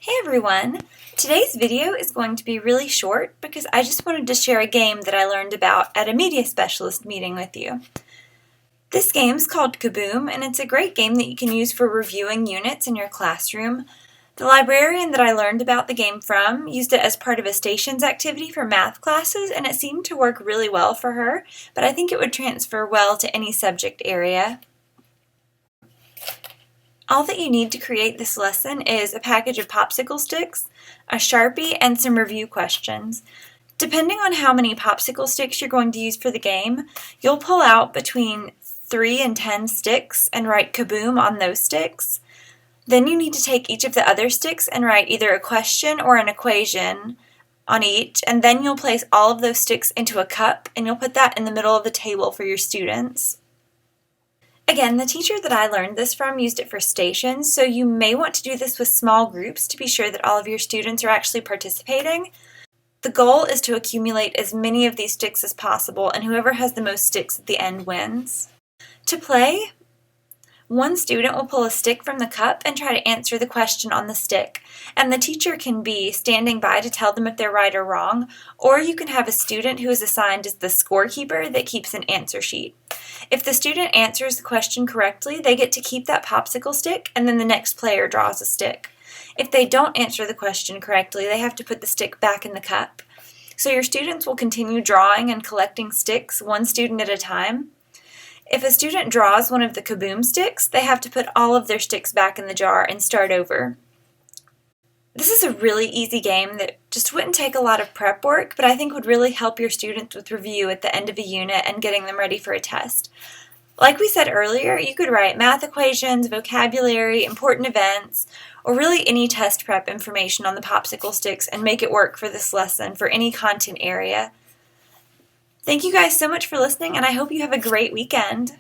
Hey everyone! Today's video is going to be really short because I just wanted to share a game that I learned about at a media specialist meeting with you. This game is called Kaboom, and it's a great game that you can use for reviewing units in your classroom. The librarian that I learned about the game from used it as part of a stations activity for math classes, and it seemed to work really well for her, but I think it would transfer well to any subject area. All that you need to create this lesson is a package of popsicle sticks, a Sharpie, and some review questions. Depending on how many popsicle sticks you're going to use for the game, you'll pull out between 3 and 10 sticks and write Kaboom on those sticks. Then you need to take each of the other sticks and write either a question or an equation on each, and then you'll place all of those sticks into a cup, and you'll put that in the middle of the table for your students. Again, the teacher that I learned this from used it for stations, so you may want to do this with small groups to be sure that all of your students are actually participating. The goal is to accumulate as many of these sticks as possible, and whoever has the most sticks at the end wins. To play, one student will pull a stick from the cup and try to answer the question on the stick, and the teacher can be standing by to tell them if they're right or wrong, or you can have a student who is assigned as the scorekeeper that keeps an answer sheet. If the student answers the question correctly, they get to keep that popsicle stick, and then the next player draws a stick. If they don't answer the question correctly, they have to put the stick back in the cup. So your students will continue drawing and collecting sticks, one student at a time. If a student draws one of the Kaboom sticks, they have to put all of their sticks back in the jar and start over. This is a really easy game that just wouldn't take a lot of prep work, but I think would really help your students with review at the end of a unit and getting them ready for a test. Like we said earlier, you could write math equations, vocabulary, important events, or really any test prep information on the popsicle sticks and make it work for this lesson for any content area. Thank you guys so much for listening, and I hope you have a great weekend.